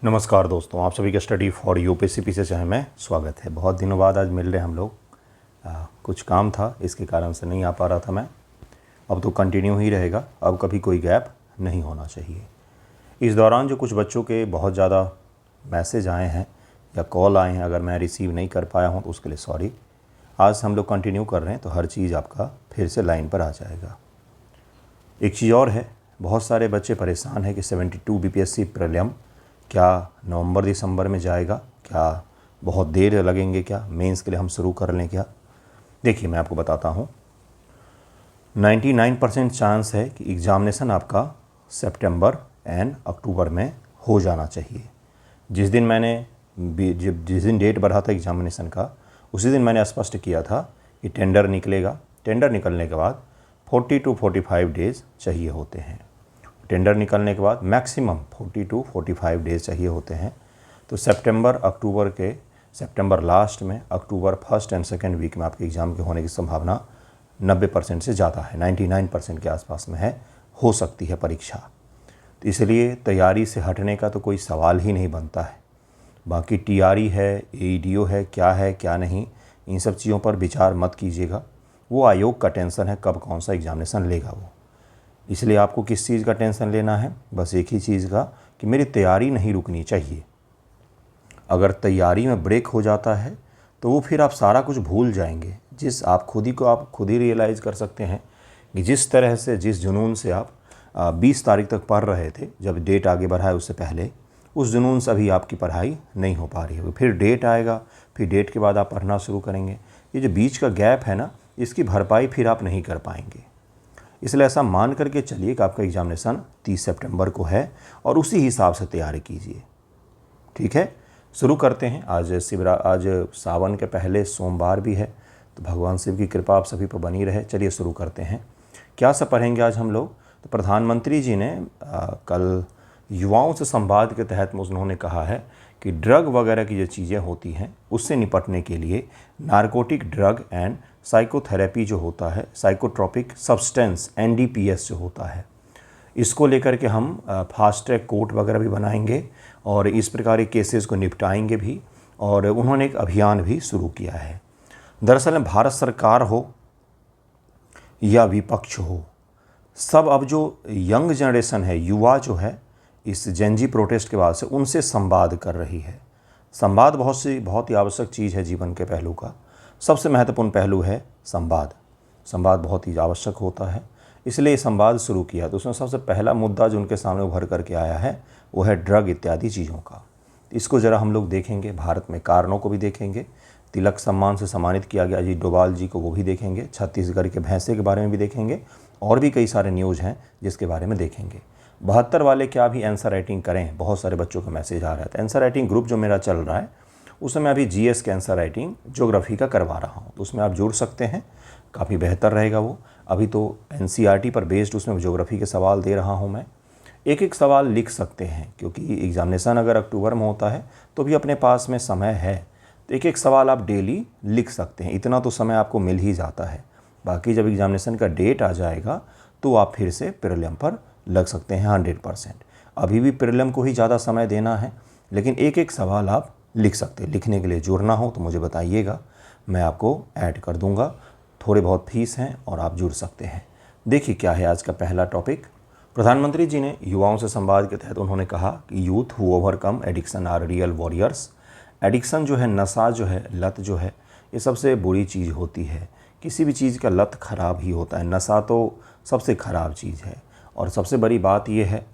नमस्कार दोस्तों, आप सभी का स्टडी फॉर यूपीएससी से चाहे में स्वागत है। बहुत दिनों बाद आज मिल रहे हम लोग। कुछ काम था, इसके कारण से नहीं आ पा रहा था मैं। अब तो कंटिन्यू ही रहेगा, अब कभी कोई गैप नहीं होना चाहिए। इस दौरान जो कुछ बच्चों के बहुत ज़्यादा मैसेज आए हैं या कॉल आए हैं, अगर मैं रिसीव नहीं कर पाया हूँ तो उसके लिए सॉरी। आज हम लोग कंटिन्यू कर रहे हैं तो हर चीज़ आपका फिर से लाइन पर आ जाएगा। एक चीज़ और है, बहुत सारे बच्चे परेशान हैं कि 72 बीपीएससी प्रीलिम क्या नवंबर दिसंबर में जाएगा, क्या बहुत देर लगेंगे, क्या मेंस के लिए हम शुरू कर लें क्या। देखिए मैं आपको बताता हूँ, 99% चांस है कि एग्ज़ामिनेशन आपका सितंबर एंड अक्टूबर में हो जाना चाहिए। जिस दिन डेट बढ़ा था एग्ज़ामिनेशन का, उसी दिन मैंने स्पष्ट किया था कि टेंडर निकलेगा। टेंडर निकलने के बाद 40 to 45 डेज़ चाहिए होते हैं। टेंडर निकलने के बाद मैक्सिमम 40 to 45 डेज़ चाहिए होते हैं। तो सितंबर लास्ट में, अक्टूबर फर्स्ट एंड सेकेंड वीक में आपके एग्ज़ाम के होने की संभावना 90% से ज़्यादा है, 99% के आसपास में है, हो सकती है परीक्षा। तो इसलिए तैयारी से हटने का तो कोई सवाल ही नहीं बनता है। बाकी टीआरई है, एईडीओ है क्या नहीं, इन सब चीज़ों पर विचार मत कीजिएगा। वो आयोग का टेंशन है कब कौन सा एग्ज़ामिनेशन लेगा वो। इसलिए आपको किस चीज़ का टेंशन लेना है? बस एक ही चीज़ का कि मेरी तैयारी नहीं रुकनी चाहिए। अगर तैयारी में ब्रेक हो जाता है तो वो फिर आप सारा कुछ भूल जाएंगे। आप खुद ही रियलाइज़ कर सकते हैं कि जिस तरह से, जिस जुनून से आप 20 तारीख तक पढ़ रहे थे, जब डेट आगे बढ़ा है उससे पहले, उस जुनून से अभी आपकी पढ़ाई नहीं हो पा रही है। फिर डेट आएगा, फिर डेट के बाद आप पढ़ना शुरू करेंगे। ये जो बीच का गैप है ना, इसकी भरपाई फिर आप नहीं कर पाएंगे। इसलिए ऐसा मान करके चलिए कि आपका एग्ज़ामिनेशन 30 सितंबर को है और उसी हिसाब से तैयारी कीजिए। ठीक है, शुरू करते हैं। आज सावन के पहले सोमवार भी है, तो भगवान शिव की कृपा आप सभी पर बनी रहे। चलिए शुरू करते हैं। क्या सब पढ़ेंगे आज हम लोग? तो प्रधानमंत्री जी ने कल युवाओं से संवाद के तहत उन्होंने कहा है कि ड्रग वगैरह की जो चीज़ें होती हैं उससे निपटने के लिए नारकोटिक ड्रग एंड साइकोथेरेपी जो होता है, साइकोट्रोपिक सब्सटेंस एनडीपीएस जो होता है, इसको लेकर के हम फास्ट ट्रैक कोर्ट वगैरह भी बनाएंगे और इस प्रकार के केसेस को निपटाएंगे भी। और उन्होंने एक अभियान भी शुरू किया है। दरअसल भारत सरकार हो या विपक्ष हो, सब अब जो यंग जनरेशन है, युवा जो है, इस जेनजी प्रोटेस्ट के बाद से उनसे संवाद कर रही है। संवाद बहुत ही आवश्यक चीज़ है जीवन के पहलू का। सबसे महत्वपूर्ण पहलू है संवाद। संवाद बहुत ही आवश्यक होता है, इसलिए संवाद शुरू किया। तो उसमें सबसे पहला मुद्दा जो उनके सामने उभर करके आया है वो है ड्रग इत्यादि चीज़ों का। इसको ज़रा हम लोग देखेंगे, भारत में कारणों को भी देखेंगे। तिलक सम्मान से सम्मानित किया गया अजीत डोभाल जी को, वो भी देखेंगे। छत्तीसगढ़ के भैंसे के बारे में भी देखेंगे और भी कई सारे न्यूज़ हैं जिसके बारे में देखेंगे। 72 वाले क्या भी आंसर राइटिंग करें, बहुत सारे बच्चों का मैसेज आ रहा है। आंसर राइटिंग ग्रुप जो मेरा चल रहा है उसमें मैं अभी जीएस के आंसर राइटिंग ज्योग्राफी का करवा रहा हूँ, तो उसमें आप जुड़ सकते हैं, काफ़ी बेहतर रहेगा वो। अभी तो एनसीईआरटी पर बेस्ड उसमें ज्योग्राफी के सवाल दे रहा हूँ मैं। एक एक सवाल लिख सकते हैं, क्योंकि एग्ज़ामिनेशन अगर अक्टूबर में होता है तो भी अपने पास में समय है, तो एक एक सवाल आप डेली लिख सकते हैं। इतना तो समय आपको मिल ही जाता है। बाकी जब एग्ज़ामिनेशन का डेट आ जाएगा तो आप फिर से प्रीलिम पर लग सकते हैं 100%। अभी भी प्रीलिम को ही ज़्यादा समय देना है, लेकिन एक एक सवाल आप लिख सकते हैं। लिखने के लिए जुड़ना हो तो मुझे बताइएगा, मैं आपको ऐड कर दूंगा। थोड़े बहुत फीस हैं और आप जुड़ सकते हैं। देखिए क्या है आज का पहला टॉपिक। प्रधानमंत्री जी ने युवाओं से संवाद के तहत उन्होंने कहा कि youth who overcome addiction are real warriors. Addiction जो है, नशा जो है, लत जो है, ये सबसे बुरी चीज़ होती है। किसी भी चीज़ का लत ख़राब ही होता है, नशा तो सबसे ख़राब चीज़ है। और सबसे बड़ी बात यह है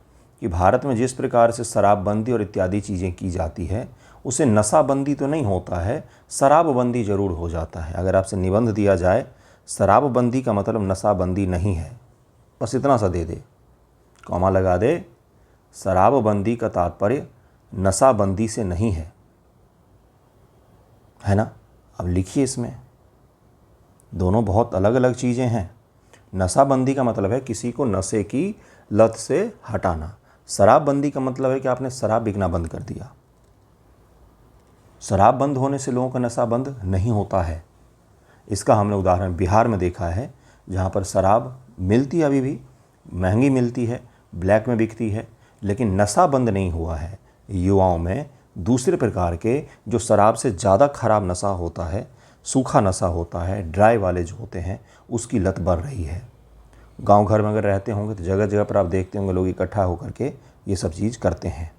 कि भारत में जिस प्रकार से शराबबंदी और इत्यादि चीज़ें की जाती है, उसे नशाबंदी तो नहीं होता है, शराबबंदी ज़रूर हो जाता है। अगर आपसे निबंध दिया जाए शराबबंदी का मतलब नशाबंदी नहीं है, बस इतना सा दे दे, कॉमा लगा दे, शराबबंदी का तात्पर्य नशाबंदी से नहीं है ना। अब लिखिए, इसमें दोनों बहुत अलग अलग चीज़ें हैं। नशाबंदी का मतलब है किसी को नशे की लत से हटाना। शराबबंदी का मतलब है कि आपने शराब बिकना बंद कर दिया। शराब बंद होने से लोगों का नशा बंद नहीं होता है। इसका हमने उदाहरण बिहार में देखा है, जहाँ पर शराब मिलती है, अभी भी महंगी मिलती है, ब्लैक में बिकती है, लेकिन नशा बंद नहीं हुआ है। युवाओं में दूसरे प्रकार के जो शराब से ज़्यादा खराब नशा होता है, सूखा नशा होता है, ड्राई वाले जो होते हैं, उसकी लत बढ़ रही है। गांव घर में अगर रहते होंगे तो जगह जगह पर आप देखते होंगे लोग इकट्ठा होकर के ये सब चीज़ करते हैं।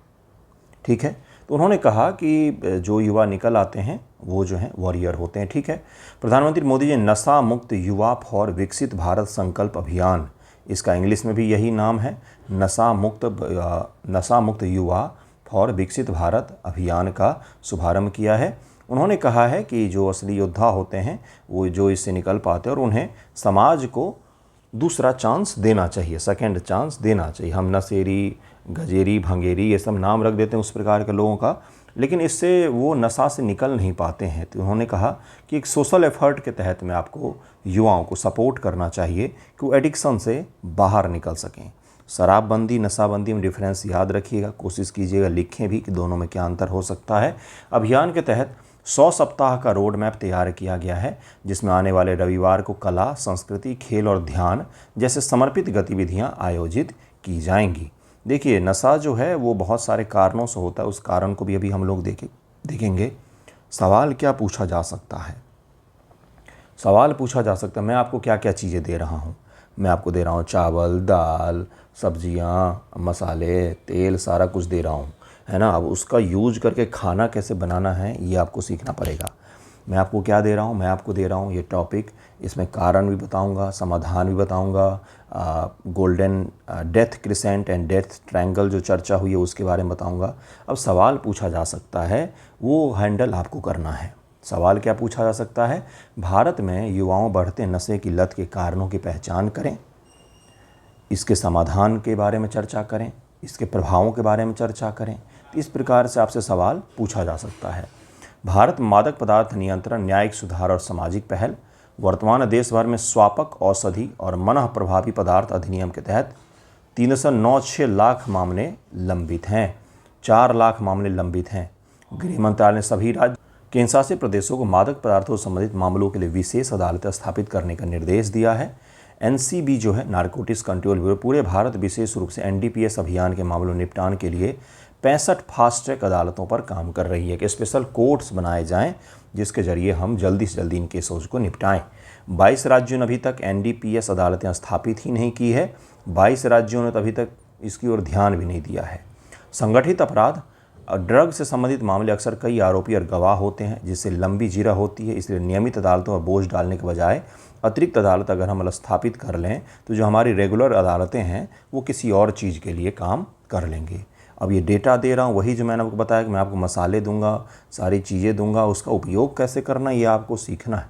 ठीक है, तो उन्होंने कहा कि जो युवा निकल आते हैं वो जो हैं वॉरियर होते हैं। ठीक है, प्रधानमंत्री मोदी जी नशा मुक्त युवा फॉर विकसित भारत संकल्प अभियान, इसका इंग्लिश में भी यही नाम है, नशा मुक्त युवा फॉर विकसित भारत अभियान का शुभारंभ किया है। उन्होंने कहा है कि जो असली योद्धा होते हैं वो जो इससे निकल पाते हैं और उन्हें समाज को दूसरा चांस देना चाहिए, सेकंड चांस देना चाहिए। हम नशेरी, गजेरी, भंगेरी ये सब नाम रख देते हैं उस प्रकार के लोगों का, लेकिन इससे वो नशा से निकल नहीं पाते हैं। तो उन्होंने कहा कि एक सोशल एफर्ट के तहत में आपको युवाओं को सपोर्ट करना चाहिए कि वो एडिक्शन से बाहर निकल सकें। शराबबंदी, नशाबंदी में डिफरेंस याद रखिएगा, कोशिश कीजिएगा, लिखें भी कि दोनों में क्या अंतर हो सकता है। अभियान के तहत 100 सप्ताह का रोड मैप तैयार किया गया है, जिसमें आने वाले रविवार को कला, संस्कृति, खेल और ध्यान जैसे समर्पित गतिविधियां आयोजित की जाएंगी। देखिए, नशा जो है वो बहुत सारे कारणों से होता है, उस कारण को भी अभी हम लोग देखेंगे। सवाल क्या पूछा जा सकता है? सवाल पूछा जा सकता है मैं आपको क्या क्या चीज़ें दे रहा हूँ। मैं आपको दे रहा हूँ चावल, दाल, सब्जियाँ, मसाले, तेल, सारा कुछ दे रहा हूँ, है ना। अब उसका यूज करके खाना कैसे बनाना है ये आपको सीखना पड़ेगा। मैं आपको क्या दे रहा हूँ? मैं आपको दे रहा हूँ ये टॉपिक, इसमें कारण भी बताऊँगा, समाधान भी बताऊँगा, golden death crescent and death triangle जो चर्चा हुई है उसके बारे में बताऊँगा। अब सवाल पूछा जा सकता है, वो हैंडल आपको करना है। सवाल क्या पूछा जा सकता है? भारत में युवाओं बढ़ते नशे की लत के कारणों की पहचान करें, इसके समाधान के बारे में चर्चा करें, इसके प्रभावों के बारे में चर्चा करें। इस प्रकार से आपसे सवाल पूछा जा सकता है। भारत मादक पदार्थ नियंत्रण, न्यायिक सुधार और सामाजिक पहल, वर्तमान देश भर में स्वापक, औषधि और मनः प्रभावी पदार्थ अधिनियम के तहत 396 लाख मामले लंबित हैं, 4 लाख मामले लंबित हैं। गृह मंत्रालय ने सभी राज्य केंद्र शासित प्रदेशों को मादक पदार्थों से संबंधित मामलों के लिए विशेष अदालतें स्थापित करने का निर्देश दिया है। एनसीबी जो है, नारकोटिक्स कंट्रोल ब्यूरो, पूरे भारत विशेष रूप से एनडीपीएस अभियान के मामलों निपटान के लिए 65 फास्ट ट्रैक अदालतों पर काम कर रही है कि स्पेशल कोर्ट्स बनाए जाएं जिसके जरिए हम जल्दी से जल्दी इन केसों को निपटाएं। 22 राज्यों ने अभी तक एनडीपीएस अदालतें स्थापित ही नहीं की है। 22 राज्यों ने तो अभी तक इसकी ओर ध्यान भी नहीं दिया है। संगठित अपराध, ड्रग से संबंधित मामले अक्सर कई आरोपी और गवाह होते हैं, जिससे लंबी जीरा होती है। इसलिए नियमित अदालतों पर बोझ डालने के बजाय अतिरिक्त अदालत अगर हम स्थापित कर लें तो जो हमारी रेगुलर अदालतें हैं वो किसी और चीज़ के लिए काम कर लेंगे। अब ये डेटा दे रहा हूँ, वही जो मैंने आपको बताया कि मैं आपको मसाले दूंगा, सारी चीज़ें दूंगा, उसका उपयोग कैसे करना ये आपको सीखना है।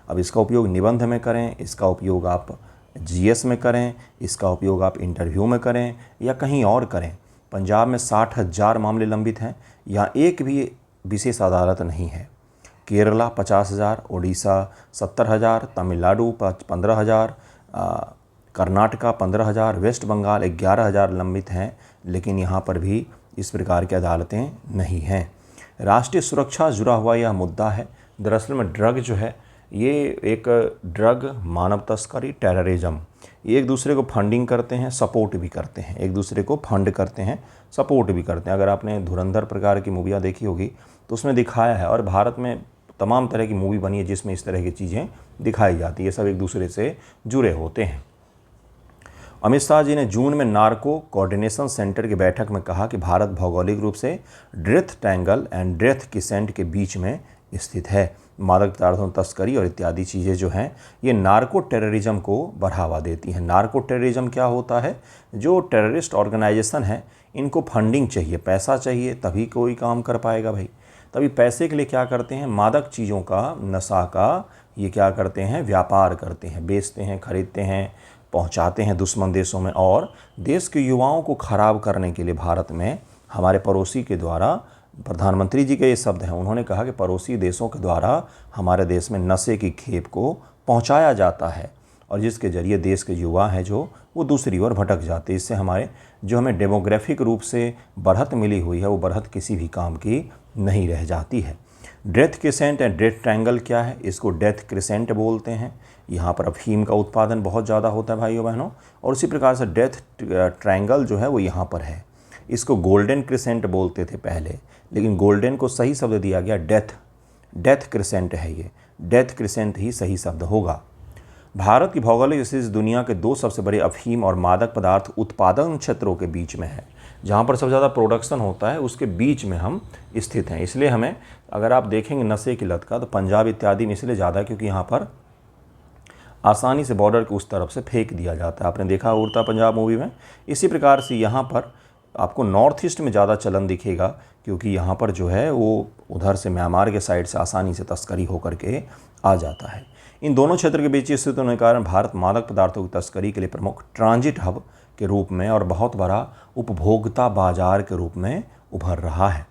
अब इसका उपयोग निबंध में करें, इसका उपयोग आप जीएस में करें, इसका उपयोग आप इंटरव्यू में करें या कहीं और करें। पंजाब में 60,000 मामले लंबित हैं, यहाँ एक भी विशेष अदालत नहीं है। केरला 50,000, ओडिशा 70,000, तमिलनाडु 15,000, कर्नाटका 15,000, वेस्ट बंगाल 11,000 लंबित हैं, लेकिन यहाँ पर भी इस प्रकार की अदालतें नहीं हैं। राष्ट्रीय सुरक्षा जुड़ा हुआ यह मुद्दा है। दरअसल में ड्रग जो है ये एक ड्रग, मानव तस्करी, टेररिज्म, एक दूसरे को फंडिंग करते हैं, सपोर्ट भी करते हैं, एक दूसरे को फंड करते हैं, सपोर्ट भी करते हैं। अगर आपने धुरंधर प्रकार की मूवियाँ देखी होगी तो उसमें दिखाया है, और भारत में तमाम तरह की मूवी बनी है जिसमें इस तरह की चीज़ें दिखाई जाती है। ये सब एक दूसरे से जुड़े होते हैं। अमित शाह जी ने जून में नार्को कोऑर्डिनेशन सेंटर की बैठक में कहा कि भारत भौगोलिक रूप से death triangle and death crescent के बीच में स्थित है। मादक पदार्थों तस्करी और इत्यादि चीज़ें जो हैं ये नार्को टेररिज्म को बढ़ावा देती हैं। नार्को टेररिज्म क्या होता है? जो टेररिस्ट ऑर्गेनाइजेशन है इनको फंडिंग चाहिए, पैसा चाहिए, तभी कोई काम कर पाएगा भाई। तभी पैसे के लिए क्या करते हैं? मादक चीज़ों का, नशा का ये क्या करते हैं? व्यापार करते हैं, बेचते हैं, खरीदते हैं, पहुंचाते हैं दुश्मन देशों में। और देश के युवाओं को ख़राब करने के लिए भारत में हमारे पड़ोसी के द्वारा, प्रधानमंत्री जी के ये शब्द हैं, उन्होंने कहा कि पड़ोसी देशों के द्वारा हमारे देश में नशे की खेप को पहुंचाया जाता है, और जिसके ज़रिए देश के युवा हैं जो वो दूसरी ओर भटक जाते हैं। इससे हमारे जो हमें डेमोग्राफिक रूप से बढ़त मिली हुई है वो बढ़त किसी भी काम की नहीं रह जाती है। Death crescent and death triangle क्या है? इसको डेथ क्रिसेंट बोलते हैं। यहाँ पर अफीम का उत्पादन बहुत ज़्यादा होता है भाइयों बहनों, और उसी प्रकार से डेथ ट्रायंगल जो है वो यहाँ पर है। इसको गोल्डन क्रिसेंट बोलते थे पहले, लेकिन गोल्डन को सही शब्द दिया गया डेथ क्रिसेंट है ये, डेथ क्रिसेंट ही सही शब्द होगा। भारत की भौगोलिक स्थिति दुनिया के 2 सबसे बड़े अफीम और मादक पदार्थ उत्पादन क्षेत्रों के बीच में है। जहाँ पर सबसे ज़्यादा प्रोडक्शन होता है उसके बीच में हम स्थित हैं, इसलिए हमें, अगर आप देखेंगे नशे की लत का, तो पंजाब इत्यादि में इसलिए ज़्यादा क्योंकि यहाँ पर आसानी से बॉर्डर के उस तरफ से फेंक दिया जाता है। आपने देखा उड़ता पंजाब मूवी में। इसी प्रकार से यहाँ पर आपको नॉर्थ ईस्ट में ज़्यादा चलन दिखेगा, क्योंकि यहाँ पर जो है वो उधर से म्यांमार के साइड से आसानी से तस्करी होकर के आ जाता है। इन दोनों क्षेत्र के बीच स्थित होने के कारण भारत मादक पदार्थों की तस्करी के लिए प्रमुख ट्रांजिट हब के रूप में और बहुत बड़ा उपभोक्ता बाजार के रूप में उभर रहा है।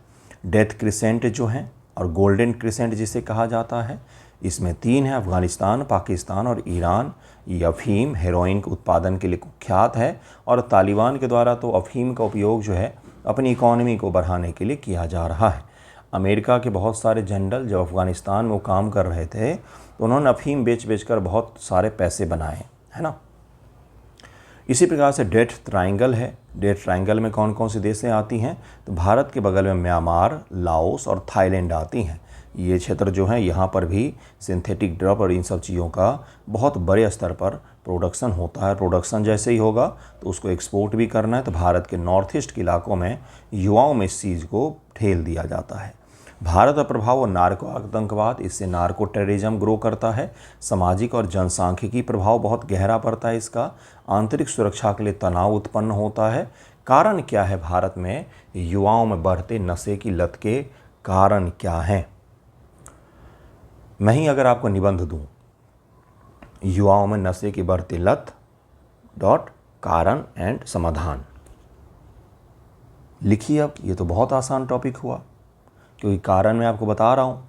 डेथ क्रिसेंट जो है और गोल्डन क्रिसेंट जिसे कहा जाता है, इसमें 3 है, अफगानिस्तान, पाकिस्तान और ईरान। ये अफीम हेरोइन के उत्पादन के लिए कुख्यात है और तालिबान के द्वारा तो अफीम का उपयोग जो है अपनी इकॉनमी को बढ़ाने के लिए किया जा रहा है। अमेरिका के बहुत सारे जनरल जब अफगानिस्तान में वो काम कर रहे थे तो उन्होंने अफीम बेच कर बहुत सारे पैसे बनाए, है ना। इसी प्रकार से डेथ ट्रायंगल है। डेथ ट्रायंगल में कौन कौन सी देशें आती हैं, तो भारत के बगल में म्यांमार, लाओस और थाईलैंड आती हैं। ये क्षेत्र जो है यहाँ पर भी सिंथेटिक ड्रग और इन सब चीज़ों का बहुत बड़े स्तर पर प्रोडक्शन होता है। प्रोडक्शन जैसे ही होगा तो उसको एक्सपोर्ट भी करना है, तो भारत के नॉर्थ ईस्ट के इलाकों में युवाओं में इस चीज़ को ठेल दिया जाता है। भारत का प्रभाव और नार्को आतंकवाद, इससे नार्को टेररिज्म ग्रो करता है। सामाजिक और जनसांख्यिकी प्रभाव बहुत गहरा पड़ता है इसका। आंतरिक सुरक्षा के लिए तनाव उत्पन्न होता है। कारण क्या है भारत में युवाओं में बढ़ते नशे की लत के कारण क्या हैं? मैं ही अगर आपको निबंध दूं, युवाओं में नशे की बढ़ती लत डॉट कारण एंड समाधान, लिखिए। अब ये तो बहुत आसान टॉपिक हुआ, क्योंकि कारण मैं आपको बता रहा हूँ,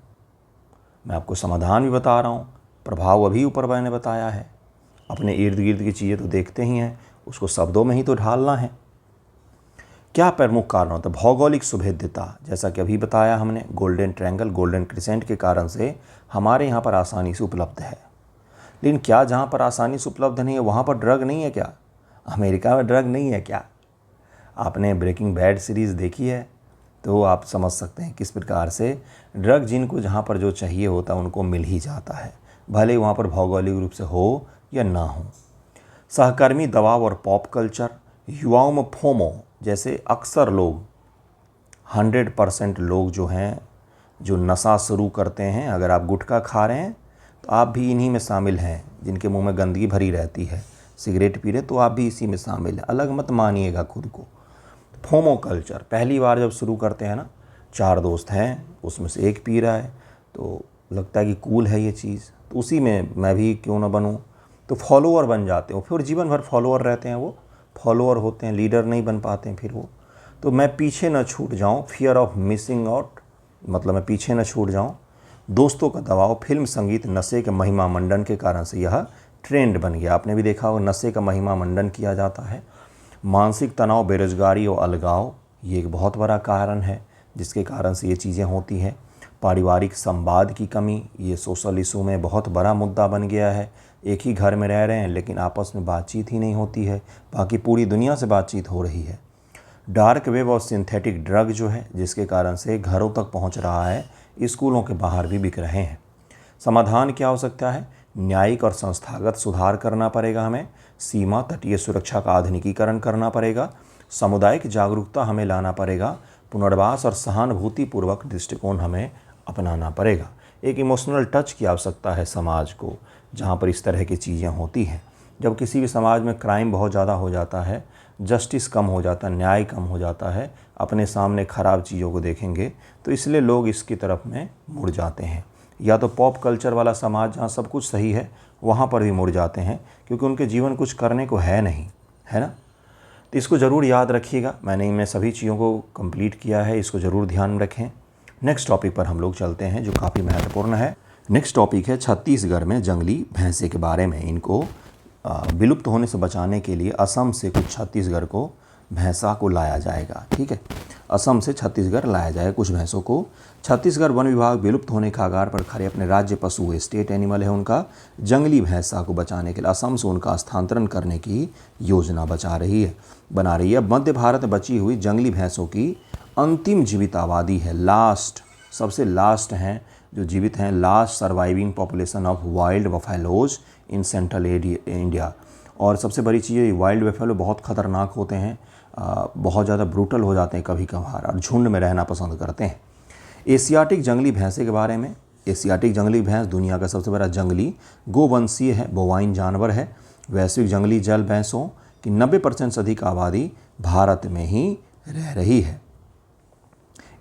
मैं आपको समाधान भी बता रहा हूँ, प्रभाव अभी ऊपर मैंने बताया है। अपने इर्द गिर्द की चीज़ें तो देखते ही हैं, उसको शब्दों में ही तो ढालना है। क्या प्रमुख कारण होता है? भौगोलिक सुभेद्यता, जैसा कि अभी बताया हमने, गोल्डन ट्रायंगल, गोल्डन क्रिसेंट के कारण से हमारे यहाँ पर आसानी से उपलब्ध है। लेकिन क्या जहाँ पर आसानी से उपलब्ध नहीं है वहाँ पर ड्रग नहीं है क्या? अमेरिका में ड्रग नहीं है क्या? आपने ब्रेकिंग बैड सीरीज़ देखी है तो आप समझ सकते हैं किस प्रकार से ड्रग जिनको जहाँ पर जो चाहिए होता है उनको मिल ही जाता है, भले वहाँ पर भौगोलिक रूप से हो या ना हो। सहकर्मी दबाव और पॉप कल्चर, युवाओं में फोमो, जैसे अक्सर लोग 100% लोग जो हैं जो नशा शुरू करते हैं, अगर आप गुटखा खा रहे हैं तो आप भी इन्हीं में शामिल हैं, जिनके मुंह में गंदगी भरी रहती है। सिगरेट पी रहे तो आप भी इसी में शामिल हैं, अलग मत मानिएगा खुद को। फोमो कल्चर, पहली बार जब शुरू करते हैं ना, 4 दोस्त हैं, उसमें से एक पी रहा है तो लगता है कि कूल है ये चीज़, तो उसी में मैं भी क्यों ना बनूं, तो फॉलोअर बन जाते हैं। फिर जीवन भर फॉलोअर रहते हैं, वो फॉलोअर होते हैं, लीडर नहीं बन पाते हैं फिर वो। तो मैं पीछे न छूट जाऊं, फियर ऑफ मिसिंग आउट, मतलब मैं पीछे न छूट जाऊं। दोस्तों का दबाव, फिल्म, संगीत, नशे के महिमा मंडन के कारण से यह ट्रेंड बन गया। आपने भी देखा होगा नशे का महिमा मंडन किया जाता है। मानसिक तनाव, बेरोजगारी और अलगाव, ये एक बहुत बड़ा कारण है जिसके कारण से ये चीज़ें होती हैं। पारिवारिक संवाद की कमी, ये सोशल इशू में बहुत बड़ा मुद्दा बन गया है। एक ही घर में रह रहे हैं लेकिन आपस में बातचीत ही नहीं होती है, बाकी पूरी दुनिया से बातचीत हो रही है। डार्क वेब और सिंथेटिक ड्रग जो है, जिसके कारण से घरों तक पहुंच रहा है, स्कूलों के बाहर भी बिक रहे हैं। समाधान क्या हो सकता है? न्यायिक और संस्थागत सुधार करना पड़ेगा हमें। सीमा तटीय सुरक्षा का आधुनिकीकरण करना पड़ेगा। सामुदायिक जागरूकता हमें लाना पड़ेगा। पुनर्वास और सहानुभूतिपूर्वक दृष्टिकोण हमें अपनाना पड़ेगा। एक इमोशनल टच की आवश्यकता है समाज को, जहाँ पर इस तरह की चीज़ें होती हैं। जब किसी भी समाज में क्राइम बहुत ज़्यादा हो जाता है, जस्टिस कम हो जाता है, न्याय कम हो जाता है, अपने सामने ख़राब चीज़ों को देखेंगे तो इसलिए लोग इसकी तरफ में मुड़ जाते हैं। या तो पॉप कल्चर वाला समाज जहाँ सब कुछ सही है वहाँ पर भी मुड़ जाते हैं, क्योंकि उनके जीवन कुछ करने को है नहीं, है ना। तो इसको ज़रूर याद रखिएगा। मैंने सभी चीज़ों को कंप्लीट किया है, इसको ज़रूर ध्यान में रखें। नेक्स्ट टॉपिक पर हम लोग चलते हैं जो काफ़ी महत्वपूर्ण है। नेक्स्ट टॉपिक है छत्तीसगढ़ में जंगली भैंसे के बारे में। इनको विलुप्त होने से बचाने के लिए असम से कुछ छत्तीसगढ़ को भैंसा को लाया जाएगा, ठीक है। असम से छत्तीसगढ़ लाया जाएगा कुछ भैंसों को। छत्तीसगढ़ वन विभाग विलुप्त होने के कगार पर खड़े अपने राज्य पशु स्टेट एनिमल है उनका जंगली भैंसा को बचाने के लिए असम से उनका स्थानांतरण करने की योजना बना रही है। मध्य भारत में बची हुई जंगली भैंसों की अंतिम जीवित आबादी है, सबसे लास्ट हैं जो जीवित हैं, last surviving population of wild buffaloes in central India. और सबसे बड़ी चीज़ है वाइल्ड बफेलो बहुत ख़तरनाक होते हैं, बहुत ज़्यादा ब्रूटल हो जाते हैं कभी कभार और झुंड में रहना पसंद करते हैं। एशियाटिक जंगली भैंसे के बारे में, एशियाटिक जंगली भैंस दुनिया का सबसे बड़ा जंगली गोवंशीय है, बोवाइन जानवर है। वैश्विक जंगली जल भैंसों की 90% से अधिक आबादी भारत में ही रह रही है।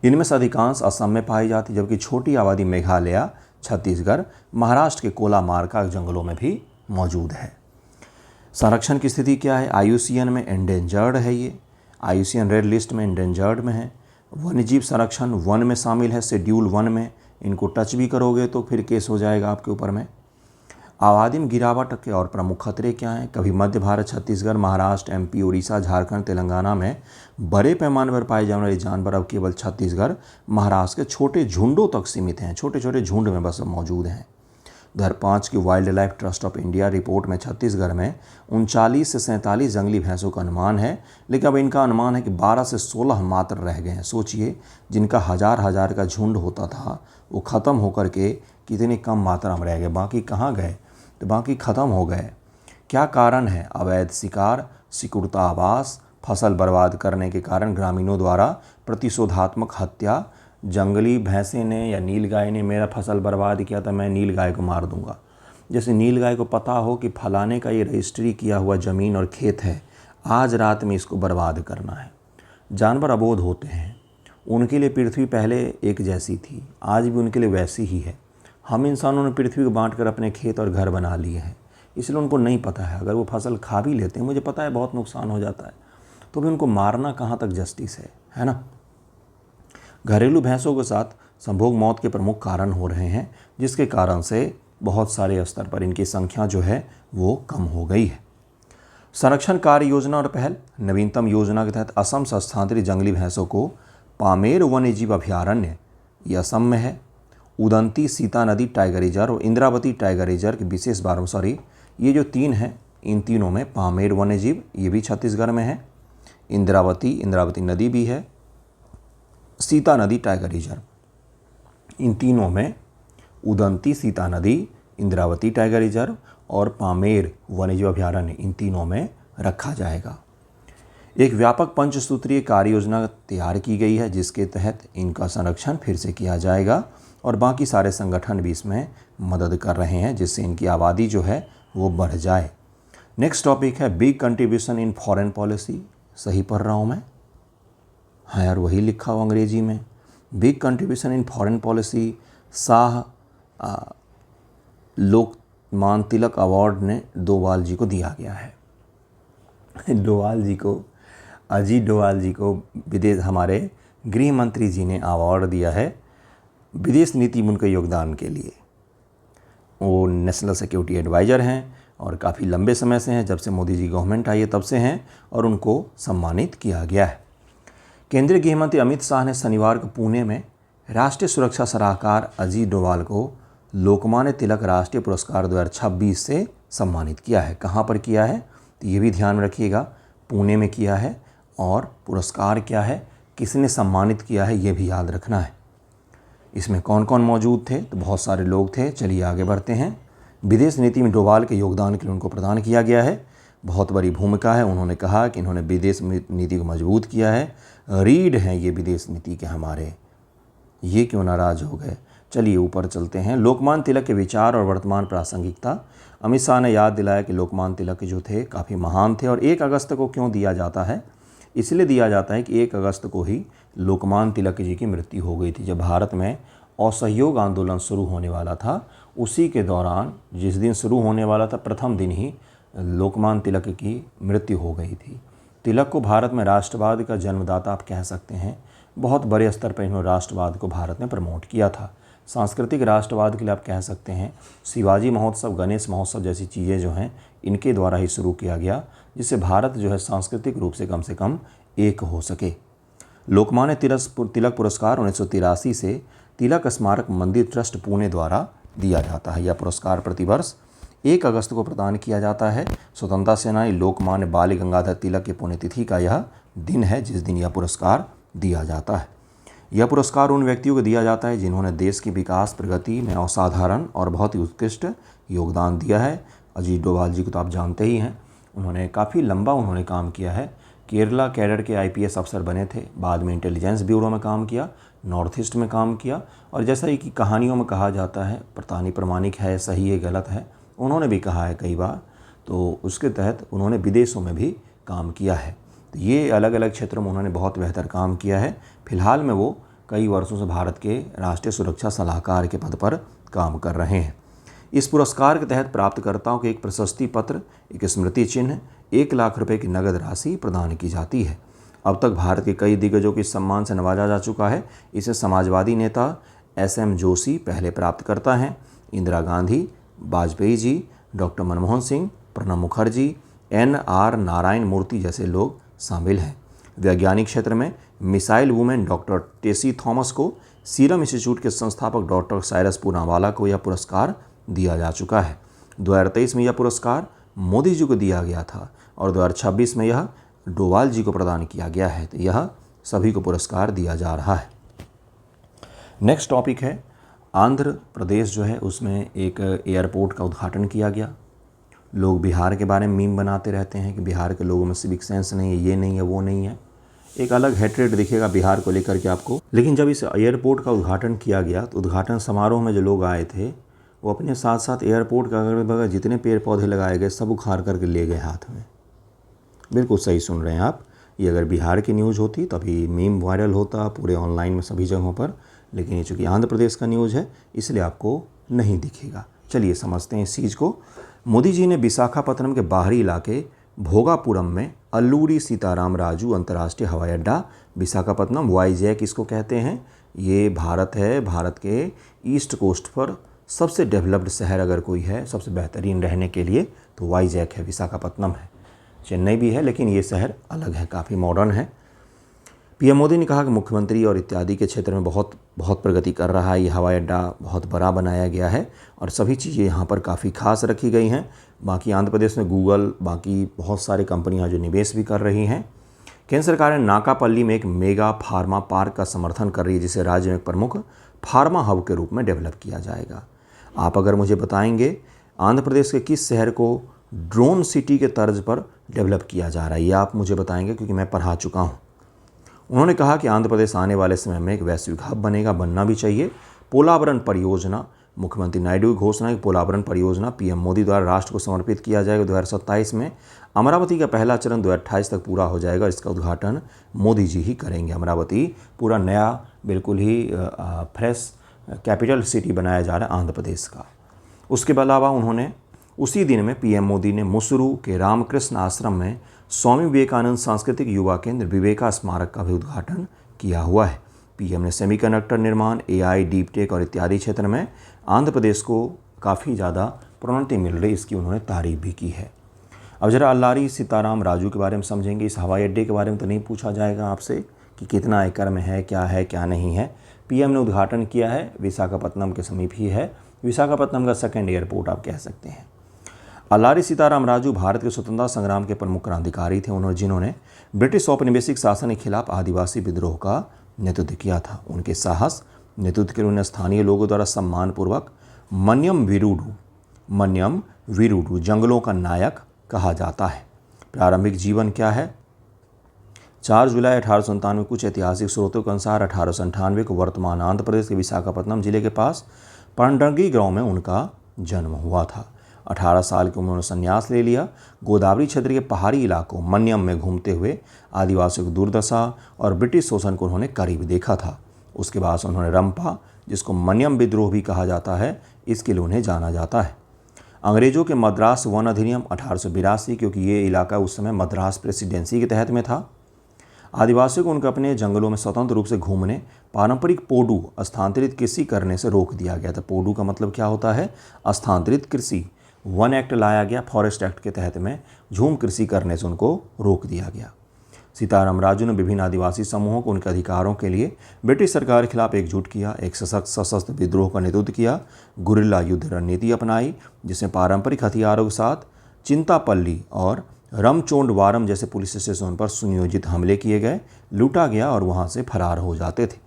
इनमें से अधिकांश असम में पाई जाती, जबकि छोटी आबादी मेघालय, छत्तीसगढ़, महाराष्ट्र के कोलामारका जंगलों में भी मौजूद है। संरक्षण की स्थिति क्या है? IUCN में एंडेंजर्ड है, ये IUCN रेड लिस्ट में एंडेंजर्ड में है। वन्यजीव संरक्षण वन में शामिल है, शेड्यूल 1 में। इनको टच भी करोगे तो फिर केस हो जाएगा आपके ऊपर में। आबादी में गिरावट के और प्रमुख खतरे क्या हैं? कभी मध्य भारत, छत्तीसगढ़, महाराष्ट्र, MP, उड़ीसा, झारखंड, तेलंगाना में बड़े पैमाने पर पाए जाने वाले जानवर अब केवल छत्तीसगढ़, महाराष्ट्र के छोटे झुंडों तक सीमित हैं, छोटे छोटे झुंड में बस मौजूद हैं। 2005 की wild life trust of India report में छत्तीसगढ़ में 39 से 47 जंगली भैंसों का अनुमान है, लेकिन अब इनका अनुमान है कि 12 से 16 मात्र रह गए हैं। सोचिए, जिनका हजार का झुंड होता था वो ख़त्म होकर के कितनी कम मात्रा में रह गए, बाकी कहाँ गए? तो बाकी ख़त्म हो गए। क्या कारण है? अवैध शिकार, सिकुड़ता आवास, फसल बर्बाद करने के कारण ग्रामीणों द्वारा प्रतिशोधात्मक हत्या। जंगली भैंसे ने या नीलगाय ने मेरा फसल बर्बाद किया था, मैं नीलगाय को मार दूंगा। जैसे नीलगाय को पता हो कि फलाने का ये रजिस्ट्री किया हुआ ज़मीन और खेत है, आज रात में इसको बर्बाद करना है। जानवर अबोध होते हैं, उनके लिए पृथ्वी पहले एक जैसी थी, आज भी उनके लिए वैसी ही है। हम इंसानों ने पृथ्वी को बांट कर अपने खेत और घर बना लिए हैं, इसलिए उनको नहीं पता है। अगर वो फसल खा भी लेते हैं, मुझे पता है बहुत नुकसान हो जाता है, तो भी उनको मारना कहाँ तक जस्टिस है ना। घरेलू भैंसों के साथ संभोग मौत के प्रमुख कारण हो रहे हैं, जिसके कारण से बहुत सारे स्तर पर इनकी संख्या जो है वो कम हो गई है। संरक्षण कार्य योजना और पहल। नवीनतम योजना के तहत असम से स्थानांतरित जंगली भैंसों को पामेर वन्यजीव अभयारण्य, ये असम में है, उदंती सीता नदी टाइगर रिजर्व और इंद्रावती टाइगर रिजर्व के विशेष बारे में ये जो 3 हैं, इन तीनों में पामेर वन्यजीव, ये भी छत्तीसगढ़ में है, इंद्रावती नदी भी है, सीता नदी टाइगर रिजर्व, इन तीनों में उदंती सीता नदी, इंद्रावती टाइगर रिजर्व और पामेर वन्यजीव अभयारण्य, इन तीनों में रखा जाएगा। एक व्यापक पंचसूत्रीय कार्य योजना तैयार की गई है, जिसके तहत इनका संरक्षण फिर से किया जाएगा और बाकी सारे संगठन भी इसमें मदद कर रहे हैं, जिससे इनकी आबादी जो है वो बढ़ जाए। नेक्स्ट टॉपिक है big contribution in foreign policy. सही पढ़ रहा हूँ मैं? हाँ यार, वही लिखा हुआ अंग्रेजी में। Big contribution in foreign policy Shah Lokmanya Tilak award ने डोवाल जी को दिया गया है। डोवाल जी को, अजीत डोवाल जी को विदेश, हमारे गृह मंत्री जी ने अवार्ड दिया है विदेश नीति में उनके योगदान के लिए। वो नेशनल सिक्योरिटी एडवाइज़र हैं और काफ़ी लंबे समय से हैं, जब से मोदी जी गवर्नमेंट आई है तब से हैं, और उनको सम्मानित किया गया है। केंद्रीय गृह मंत्री अमित शाह ने शनिवार को पुणे में राष्ट्रीय सुरक्षा सलाहकार अजीत डोवाल को लोकमान्य तिलक राष्ट्रीय पुरस्कार 2026 से सम्मानित किया है। कहाँ पर किया है तो ये भी ध्यान में रखिएगा, पुणे में किया है, और पुरस्कार क्या है, किसने सम्मानित किया है, ये भी याद रखना है। इसमें कौन कौन मौजूद थे? तो बहुत सारे लोग थे। चलिए आगे बढ़ते हैं। विदेश नीति में डोवाल के योगदान के लिए उनको प्रदान किया गया है, बहुत बड़ी भूमिका है। उन्होंने कहा कि इन्होंने विदेश नीति को मजबूत किया है, रीढ़ हैं ये विदेश नीति के हमारे। ये क्यों नाराज़ हो गए? चलिए ऊपर चलते हैं। लोकमान्य तिलक के विचार और वर्तमान प्रासंगिकता। अमित शाह ने याद दिलाया कि लोकमान्य तिलक जो थे काफ़ी महान थे, और 1 अगस्त को क्यों दिया जाता है? इसलिए दिया जाता है कि 1 अगस्त को ही लोकमान्य तिलक जी की मृत्यु हो गई थी। जब भारत में असहयोग आंदोलन शुरू होने वाला था, उसी के दौरान जिस दिन शुरू होने वाला था, प्रथम दिन ही लोकमान्य तिलक की मृत्यु हो गई थी। तिलक को भारत में राष्ट्रवाद का जन्मदाता आप कह सकते हैं। बहुत बड़े स्तर पर इन्होंने राष्ट्रवाद को भारत में प्रमोट किया था। सांस्कृतिक राष्ट्रवाद के लिए आप कह सकते हैं शिवाजी महोत्सव, गणेश महोत्सव जैसी चीज़ें जो हैं इनके द्वारा ही शुरू किया गया, जिससे भारत जो है सांस्कृतिक रूप से कम एक हो सके। लोकमान्य तिलक पुरस्कार 1983 से तिलक स्मारक मंदिर ट्रस्ट पुणे द्वारा दिया जाता है। यह पुरस्कार प्रतिवर्ष 1 अगस्त को प्रदान किया जाता है। स्वतंत्रता सेनानी लोकमान्य बाल गंगाधर तिलक की पुण्यतिथि का यह दिन है जिस दिन यह पुरस्कार दिया जाता है। यह पुरस्कार उन व्यक्तियों को दिया जाता है जिन्होंने देश की विकास प्रगति में असाधारण और बहुत ही उत्कृष्ट योगदान दिया है। अजीत डोभाल जी को तो आप जानते ही हैं, उन्होंने काफ़ी लंबा काम किया है। केरला कैडर के IPS अफसर बने थे, बाद में इंटेलिजेंस ब्यूरो में काम किया, नॉर्थ ईस्ट में काम किया, और जैसा ही कि कहानियों में कहा जाता है, पता नहीं प्रमाणिक है, सही है, गलत है, उन्होंने भी कहा है कई बार, तो उसके तहत उन्होंने विदेशों में भी काम किया है। तो ये अलग अलग क्षेत्रों में उन्होंने बहुत बेहतर काम किया है। फिलहाल में वो कई वर्षों से भारत के राष्ट्रीय सुरक्षा सलाहकार के पद पर काम कर रहे हैं। इस पुरस्कार के तहत प्राप्तकर्ताओं को एक प्रशस्ति पत्र, एक स्मृति चिन्ह, 1 लाख रुपए की नगद राशि प्रदान की जाती है। अब तक भारत के कई दिग्गजों को इस सम्मान से नवाजा जा चुका है। इसे समाजवादी नेता SM जोशी पहले प्राप्तकर्ता हैं। इंदिरा गांधी, वाजपेयी जी, डॉक्टर मनमोहन सिंह, प्रणब मुखर्जी, NR नारायण मूर्ति जैसे लोग शामिल हैं। वैज्ञानिक क्षेत्र में missile women doctor Tessy Thomas को, सीरम इंस्टीट्यूट के संस्थापक डॉक्टर साइरस पूनावाला को यह पुरस्कार दिया जा चुका है। 2023 में यह पुरस्कार मोदी जी को दिया गया था और 2026 में यह डोभाल जी को प्रदान किया गया है। तो यह सभी को पुरस्कार दिया जा रहा है। नेक्स्ट टॉपिक है आंध्र प्रदेश जो है उसमें एक एयरपोर्ट का उद्घाटन किया गया। लोग बिहार के बारे में मीम बनाते रहते हैं कि बिहार के लोगों में सिविक सेंस नहीं है, ये नहीं है, वो नहीं है। एक अलग हेट्रेड दिखेगा बिहार को लेकर के आपको। लेकिन जब इस एयरपोर्ट का उद्घाटन किया गया तो उद्घाटन समारोह में जो लोग आए थे वो अपने साथ साथ एयरपोर्ट का अगल बगल जितने पेड़ पौधे लगाए गए सब उखाड़ करके ले गए हाथ में। बिल्कुल सही सुन रहे हैं आप। ये अगर बिहार की न्यूज़ होती तो अभी मीम वायरल होता पूरे ऑनलाइन में सभी जगहों पर, लेकिन ये चूँकि आंध्र प्रदेश का न्यूज़ है इसलिए आपको नहीं दिखेगा। चलिए समझते हैं इस चीज़ को। मोदी जी ने विशाखापत्तनम के बाहरी इलाके भोगापुरम में अल्लूरी सीताराम राजू अंतर्राष्ट्रीय हवाई अड्डा, विशाखापत्तनम वाईजैक इसको कहते हैं, ये भारत है। भारत के ईस्ट कोस्ट पर सबसे डेवलप्ड शहर अगर कोई है, सबसे बेहतरीन रहने के लिए तो वाईजैक है, विशाखापत्तनम है। चेन्नई भी है लेकिन ये शहर अलग है, काफ़ी मॉडर्न है। PM मोदी ने कहा कि मुख्यमंत्री और इत्यादि के क्षेत्र में बहुत प्रगति कर रहा है। ये हवाई अड्डा बहुत बड़ा बनाया गया है और सभी चीज़ें यहाँ पर काफ़ी खास रखी गई हैं। बाकी आंध्र प्रदेश में गूगल, बाकी बहुत सारी कंपनियाँ जो निवेश भी कर रही हैं। केंद्र सरकार ने नाकापल्ली में एक मेगा फार्मा पार्क का समर्थन कर रही है जिसे राज्य में एक प्रमुख फार्मा हब के रूप में डेवलप किया जाएगा। आप अगर मुझे बताएंगे आंध्र प्रदेश के किस शहर को ड्रोन सिटी के तर्ज पर डेवलप किया जा रहा है, ये आप मुझे बताएंगे क्योंकि मैं पढ़ा चुका हूँ। उन्होंने कहा कि आंध्र प्रदेश आने वाले समय में एक वैश्विक हब बनेगा, बनना भी चाहिए। पोलावरम परियोजना, मुख्यमंत्री नायडू की घोषणा है कि पोलावरम परियोजना PM मोदी द्वारा राष्ट्र को समर्पित किया जाएगा 2027 में। अमरावती का पहला चरण 2028 तक पूरा हो जाएगा। इसका उद्घाटन मोदी जी ही करेंगे। अमरावती पूरा नया बिल्कुल ही फ्रेश कैपिटल सिटी बनाया जा रहा है आंध्र प्रदेश का। उसके अलावा उन्होंने उसी दिन में PM मोदी ने मुसरू के रामकृष्ण आश्रम में स्वामी विवेकानंद सांस्कृतिक युवा केंद्र विवेका स्मारक का भी उद्घाटन किया हुआ है। PM ने सेमीकंडक्टर निर्माण, AI, डीप टेक और इत्यादि क्षेत्र में आंध्र प्रदेश को काफ़ी ज़्यादा प्रोन्नति मिल रही, इसकी उन्होंने तारीफ भी की है। अब जरा अल्लारी सीताराम राजू के बारे में समझेंगे। इस हवाई अड्डे के बारे में तो नहीं पूछा जाएगा आपसे कि कितना एकड़ में है क्या नहीं है। PM ने उद्घाटन किया है, विशाखापत्तनम के समीप ही है। विशाखापत्तनम का सेकेंड एयरपोर्ट आप कह सकते हैं। अल्लारी सीताराम राजू भारत के स्वतंत्रता संग्राम के प्रमुख क्रांतिकारी थे, जिन्होंने ब्रिटिश औपनिवेशिक शासन के खिलाफ आदिवासी विद्रोह का नेतृत्व किया था। उनके साहस नेतृत्व के उन्हें स्थानीय लोगों द्वारा सम्मानपूर्वक मन्यम वीरुडू जंगलों का नायक कहा जाता है। प्रारंभिक जीवन क्या है? 4 जुलाई 1897 कुछ ऐतिहासिक स्रोतों के अनुसार 1898 को वर्तमान आंध्र प्रदेश के विशाखापत्तनम जिले के पास पंडरगी गांव में उनका जन्म हुआ था। 18 साल की उम्र में संन्यास ले लिया। गोदावरी क्षेत्र के पहाड़ी इलाकों मन्यम में घूमते हुए आदिवासियों की दुर्दशा और ब्रिटिश शोषण को उन्होंने करीब देखा था। उसके बाद उन्होंने रंपा, जिसको मन्यम विद्रोह भी कहा जाता है, इसके लिए उन्हें जाना जाता है। अंग्रेजों के मद्रास वन अधिनियम 1882, क्योंकि ये इलाका उस समय मद्रास प्रेसिडेंसी के तहत में था, आदिवासियों को उनके अपने जंगलों में स्वतंत्र रूप से घूमने, पारंपरिक पोडू स्थानांतरित कृषि करने से रोक दिया गया था। पोडू का मतलब क्या होता है? स्थानांतरित कृषि। वन एक्ट लाया गया, फॉरेस्ट एक्ट के तहत में झूम कृषि करने से उनको रोक दिया गया। सीताराम राजू ने विभिन्न आदिवासी समूहों को उनके अधिकारों के लिए ब्रिटिश सरकार के खिलाफ एकजुट किया, एक सशस्त्र विद्रोह का नेतृत्व किया, गुरिल्ला युद्ध रणनीति अपनाई जिसमें पारंपरिक हथियारों के साथ चिंतापल्ली और रमचोंडवारम जैसे पुलिस स्टेशन पर सुनियोजित हमले किए गए, लूटा गया और वहां से फरार हो जाते थे।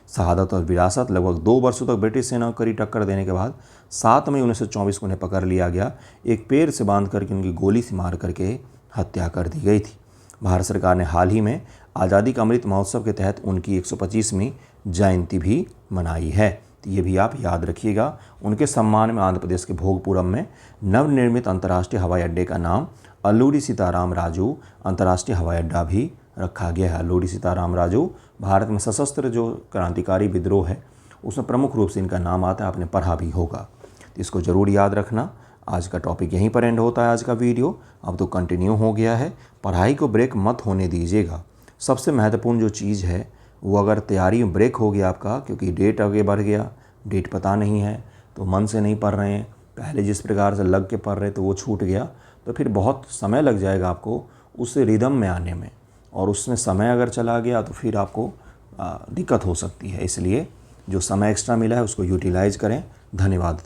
शहादत और विरासत लगभग 2 वर्षों तक ब्रिटिश सेना को कड़ी टक्कर देने के बाद 7 मई 1924 को उन्हें पकड़ लिया गया, एक पेड़ से बांध करके उनकी गोली से मार करके हत्या कर दी गई थी। भारत सरकार ने हाल ही में आज़ादी का अमृत महोत्सव के तहत उनकी 125वीं जयंती भी मनाई है। तो ये भी आप याद रखिएगा। उनके सम्मान में आंध्र प्रदेश के भोगपुरम में नवनिर्मित अंतर्राष्ट्रीय हवाई अड्डे का नाम अल्लूरी सीताराम राजू अंतर्राष्ट्रीय हवाई अड्डा भी रखा गया है। अल्लूरी सीताराम राजू भारत में सशस्त्र जो क्रांतिकारी विद्रोह है उसमें प्रमुख रूप से इनका नाम आता है, आपने पढ़ा भी होगा, तो इसको ज़रूर याद रखना। आज का टॉपिक यहीं पर एंड होता है। आज का वीडियो अब तो कंटिन्यू हो गया है। पढ़ाई को ब्रेक मत होने दीजिएगा। सबसे महत्वपूर्ण जो चीज़ है वो अगर तैयारी में ब्रेक हो गया आपका, क्योंकि डेट आगे बढ़ गया, डेट पता नहीं है तो मन से नहीं पढ़ रहे हैं, पहले जिस प्रकार से लग के पढ़ रहे तो वो छूट गया, तो फिर बहुत समय लग जाएगा आपको उस रिदम में आने में, और उसमें समय अगर चला गया तो फिर आपको दिक्कत हो सकती है। इसलिए जो समय एक्स्ट्रा मिला है उसको यूटिलाइज करें। धन्यवाद।